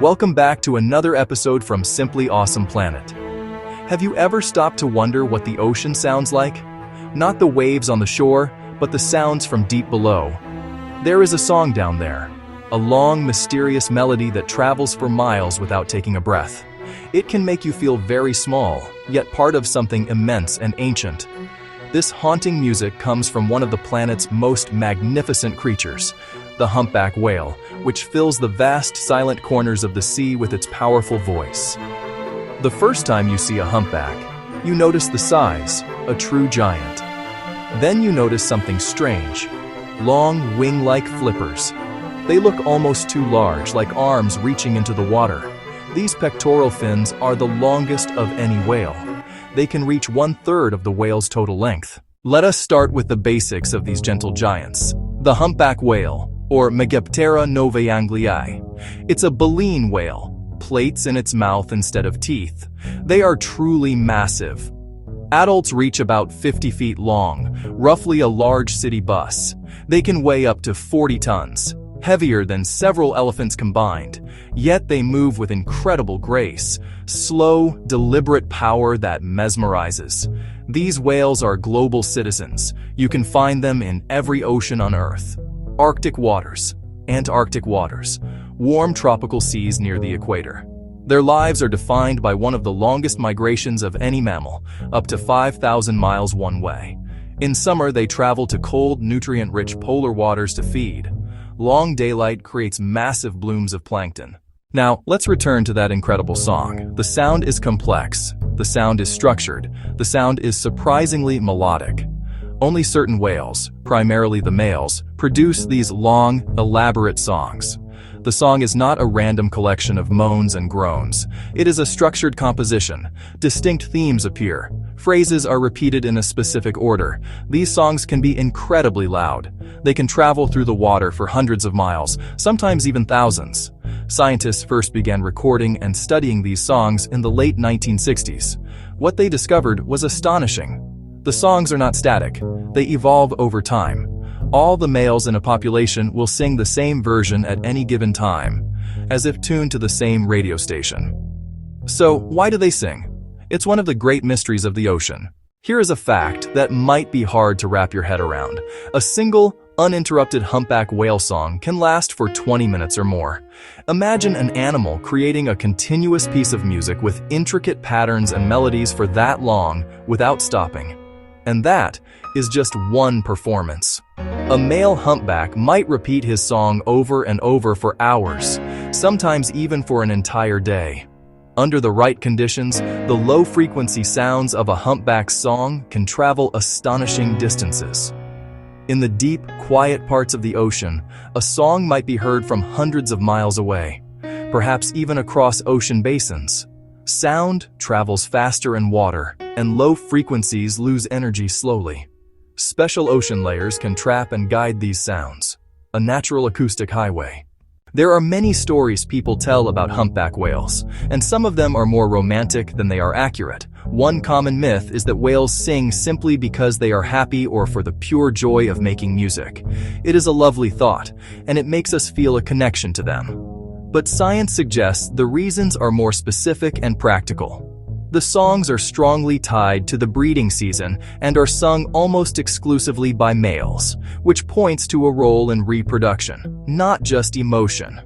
Welcome back to another episode from Simply Awesome Planet. Have you ever stopped to wonder what the ocean sounds like? Not the waves on the shore, but the sounds from deep below. There is a song down there, a long, mysterious melody that travels for miles without taking a breath. It can make you feel very small, yet part of something immense and ancient. This haunting music comes from one of the planet's most magnificent creatures, the humpback whale, which fills the vast, silent corners of the sea with its powerful voice. The first time you see a humpback, you notice the size, a true giant. Then you notice something strange, long wing-like flippers. They look almost too large, like arms reaching into the water. These pectoral fins are the longest of any whale. They can reach 1/3 of the whale's total length. Let us start with the basics of these gentle giants. The humpback whale, or Megaptera novaeanglii. It's a baleen whale, plates in its mouth instead of teeth. They are truly massive. Adults reach about 50 feet long, roughly a large city bus. They can weigh up to 40 tons, heavier than several elephants combined. Yet they move with incredible grace, slow, deliberate power that mesmerizes. These whales are global citizens. You can find them in every ocean on Earth. Arctic waters, Antarctic waters, warm tropical seas near the equator. Their lives are defined by one of the longest migrations of any mammal, up to 5,000 miles one way. In summer, they travel to cold, nutrient-rich polar waters to feed. Long daylight creates massive blooms of plankton. Now, let's return to that incredible song. The sound is complex. The sound is structured. The sound is surprisingly melodic. Only certain whales, primarily the males, produce these long, elaborate songs. The song is not a random collection of moans and groans. It is a structured composition. Distinct themes appear. Phrases are repeated in a specific order. These songs can be incredibly loud. They can travel through the water for hundreds of miles, sometimes even thousands. Scientists first began recording and studying these songs in the late 1960s. What they discovered was astonishing. The songs are not static. They evolve over time. All the males in a population will sing the same version at any given time, as if tuned to the same radio station. So, why do they sing? It's one of the great mysteries of the ocean. Here is a fact that might be hard to wrap your head around. A single, uninterrupted humpback whale song can last for 20 minutes or more. Imagine an animal creating a continuous piece of music with intricate patterns and melodies for that long without stopping. And that is just one performance. A male humpback might repeat his song over and over for hours, sometimes even for an entire day. Under the right conditions, the low-frequency sounds of a humpback's song can travel astonishing distances. In the deep, quiet parts of the ocean, a song might be heard from hundreds of miles away, perhaps even across ocean basins. Sound travels faster in water, and low frequencies lose energy slowly. Special ocean layers can trap and guide these sounds, a natural acoustic highway. There are many stories people tell about humpback whales, and some of them are more romantic than they are accurate. One common myth is that whales sing simply because they are happy or for the pure joy of making music. It is a lovely thought, and it makes us feel a connection to them. But science suggests the reasons are more specific and practical. The songs are strongly tied to the breeding season and are sung almost exclusively by males, which points to a role in reproduction, not just emotion.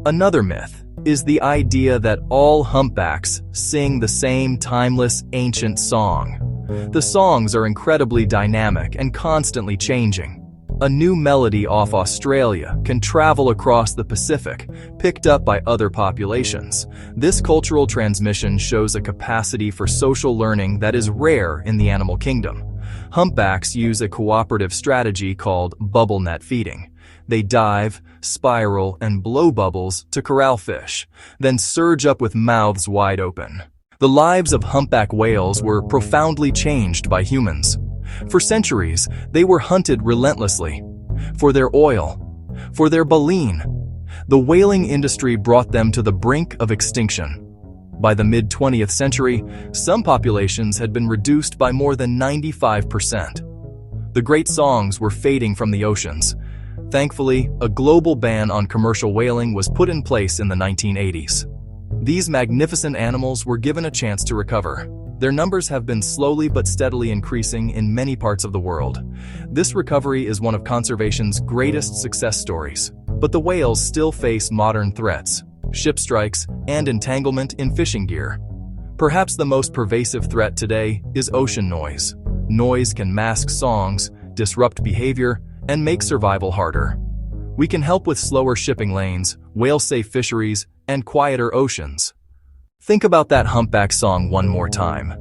Another myth is the idea that all humpbacks sing the same timeless, ancient song. The songs are incredibly dynamic and constantly changing. A new melody off Australia can travel across the Pacific, picked up by other populations. This cultural transmission shows a capacity for social learning that is rare in the animal kingdom. Humpbacks use a cooperative strategy called bubble net feeding. They dive, spiral, and blow bubbles to corral fish, then surge up with mouths wide open. The lives of humpback whales were profoundly changed by humans. For centuries, they were hunted relentlessly. For their oil, for their baleen. The whaling industry brought them to the brink of extinction. By the mid-20th century, some populations had been reduced by more than 95%. The great songs were fading from the oceans. Thankfully, a global ban on commercial whaling was put in place in the 1980s. These magnificent animals were given a chance to recover. Their numbers have been slowly but steadily increasing in many parts of the world. This recovery is one of conservation's greatest success stories. But the whales still face modern threats, ship strikes, and entanglement in fishing gear. Perhaps the most pervasive threat today is ocean noise. Noise can mask songs, disrupt behavior, and make survival harder. We can help with slower shipping lanes, whale-safe fisheries, and quieter oceans. Think about that humpback song one more time.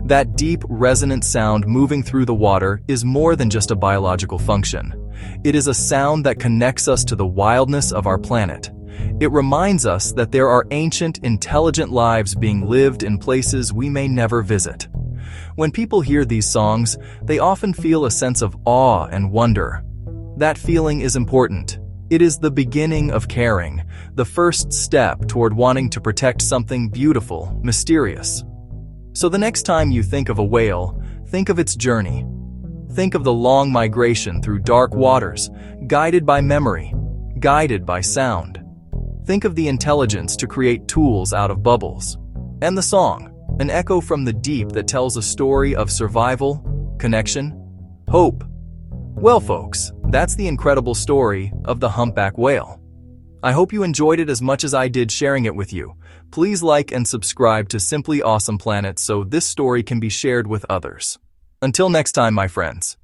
That deep, resonant sound moving through the water is more than just a biological function. It is a sound that connects us to the wildness of our planet. It reminds us that there are ancient, intelligent lives being lived in places we may never visit. When people hear these songs, they often feel a sense of awe and wonder. That feeling is important. It is the beginning of caring, the first step toward wanting to protect something beautiful, mysterious. So the next time you think of a whale, think of its journey. Think of the long migration through dark waters, guided by memory, guided by sound. Think of the intelligence to create tools out of bubbles. And the song, an echo from the deep that tells a story of survival, connection, hope. Well, folks, that's the incredible story of the humpback whale. I hope you enjoyed it as much as I did sharing it with you. Please like and subscribe to Simply Awesome Planet so this story can be shared with others. Until next time, my friends.